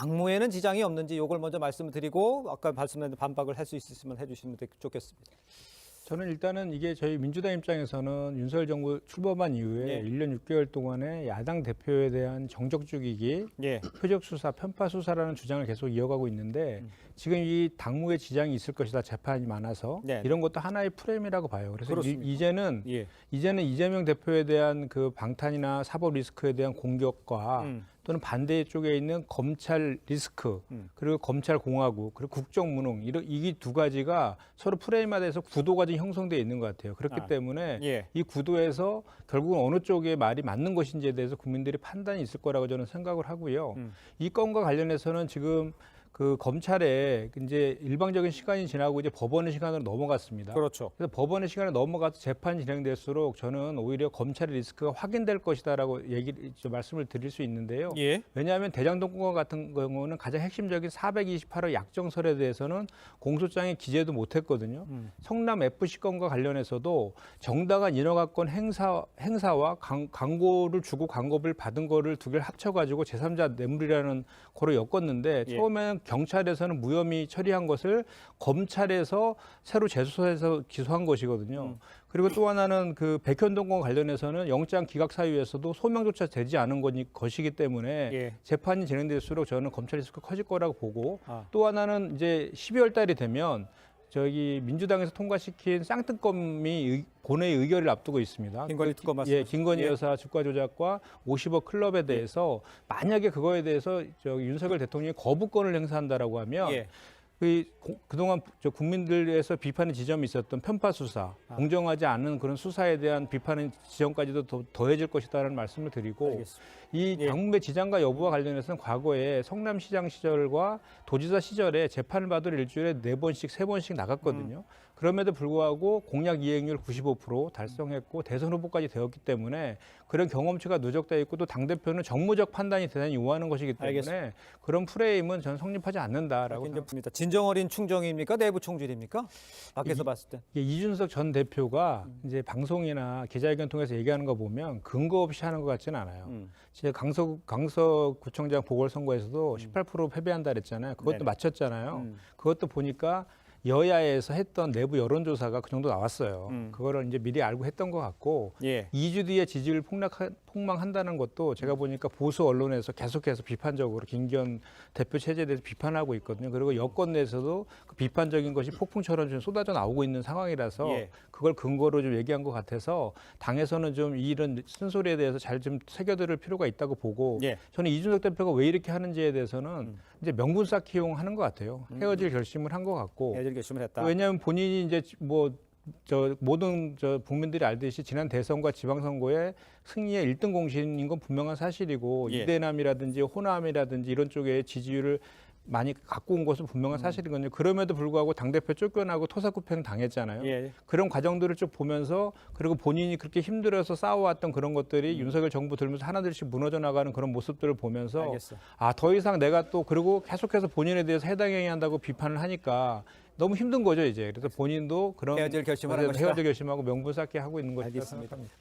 당무에는 지장이 없는지 이걸 먼저 말씀을 드리고 아까 말씀드린 반박을 할 수 있으시면 해주시면 좋겠습니다. 저는 일단은 이게 저희 민주당 입장에서는 윤석열 정부 출범한 이후에 예. 1년 6개월 동안에 야당 대표에 대한 정적 죽이기, 예. 표적 수사, 편파 수사라는 주장을 계속 이어가고 있는데 지금 이 당무에 지장이 있을 것이다 재판이 많아서 네. 이런 것도 하나의 프레임이라고 봐요. 그래서 그렇습니까? 이제는 예. 이재명 대표에 대한 그 방탄이나 사법 리스크에 대한 공격과 또는 반대 쪽에 있는 검찰 리스크 그리고 검찰 공화국 그리고 국정 무능 이 두 가지가 서로 프레임화돼서 구도가 좀 형성되어 있는 것 같아요. 그렇기 때문에 예. 이 구도에서 결국은 어느 쪽의 말이 맞는 것인지에 대해서 국민들이 판단이 있을 거라고 저는 생각을 하고요. 이 건과 관련해서는 지금 그 검찰에 이제 일방적인 시간이 지나고 이제 법원의 시간으로 넘어갔습니다. 그렇죠. 그래서 법원의 시간에 넘어가서 재판이 진행될수록 저는 오히려 검찰의 리스크가 확인될 것이다라고 말씀을 드릴 수 있는데요. 예. 왜냐하면 대장동 건과 같은 경우는 가장 핵심적인 428호 약정설에 대해서는 공소장에 기재도 못했거든요. 성남 FC 건과 관련해서도 정당한 인허가권 행사와 광고를 주고 광고를 받은 거를 두 개를 합쳐가지고 제3자 뇌물이라는 거로 엮었는데 예. 처음에는 경찰에서는 무혐의 처리한 것을 검찰에서 새로 재수사해서 기소한 것이거든요. 그리고 또 하나는 그 백현동과 관련해서는 영장 기각 사유에서도 소명조차 되지 않은 것이기 때문에 예. 재판이 진행될수록 저는 검찰 리스크가 커질 거라고 보고 아. 또 하나는 이제 12월 달이 되면 저기 민주당에서 통과시킨 쌍특검이 본회의 의결을 앞두고 있습니다. 김건희 특검 예, 말씀하시죠? 김건희 예. 여사 주가 조작과 50억 클럽에 대해서 만약에 그거에 대해서 저기 윤석열 대통령이 거부권을 행사한다라고 하면 예. 그동안 저 국민들에서 비판의 지점이 있었던 편파 수사, 공정하지 않은 그런 수사에 대한 비판의 지점까지도 더해질 것이다라는 말씀을 드리고 알겠습니다. 이 예. 당무의 지장과 여부와 관련해서는 과거에 성남시장 시절과 도지사 시절에 재판을 받으러 일주일에 4번씩, 3번씩 나갔거든요. 그럼에도 불구하고 공약 이행률 95% 달성했고 대선 후보까지 되었기 때문에 그런 경험치가 누적되어 있고 또 당대표는 정무적 판단이 대단히 요하는 것이기 때문에 알겠습니다. 그런 프레임은 저는 성립하지 않는다라고 생각합니다. 진정어린 충정입니까? 내부 총질입니까? 밖에서 봤을 때. 이준석 전 대표가 이제 방송이나 기자회견 통해서 얘기하는 거 보면 근거 없이 하는 것 같지는 않아요. 제가 강서구청장 보궐선거에서도 18% 패배한다 그랬잖아요. 그것도 네네. 맞췄잖아요. 그것도 보니까 여야에서 했던 내부 여론조사가 그 정도 나왔어요. 그거를 이제 미리 알고 했던 것 같고 예. 2주 뒤에 지지율 폭망한다는 것도 제가 보니까 보수 언론에서 계속해서 비판적으로 김기현 대표 체제에 대해서 비판하고 있거든요. 그리고 여권 내에서도 그 비판적인 것이 폭풍처럼 좀 쏟아져 나오고 있는 상황이라서 예. 그걸 근거로 좀 얘기한 것 같아서 당에서는 좀 이런 쓴소리에 대해서 잘 좀 새겨들을 필요가 있다고 보고 예. 저는 이준석 대표가 왜 이렇게 하는지에 대해서는 이제 명분 쌓기 이용하는 것 같아요. 헤어질 결심을 한 것 같고 해질 결심을 했다. 왜냐하면 본인이 이제 모든 국민들이 알듯이 지난 대선과 지방선거의 승리의 1등 공신인 건 분명한 사실이고 예. 이대남이라든지 호남이라든지 이런 쪽에 지지율을 많이 갖고 온 것은 분명한 사실이거든요. 그럼에도 불구하고 당대표 쫓겨나고 토사구팽 당했잖아요. 예. 그런 과정들을 쭉 보면서 그리고 본인이 그렇게 힘들어서 싸워왔던 그런 것들이 윤석열 정부 들면서 하나둘씩 무너져 나가는 그런 모습들을 보면서 알겠어. 더 이상 내가 또 그리고 계속해서 본인에 대해서 해당 행위한다고 비판을 하니까 너무 힘든 거죠 이제. 그래서 본인도 그런 헤어질 결심을 한 것이다. 헤어질 결심하고 명분 쌓기 하고 있는 것이다 알겠습니다. 생각합니다.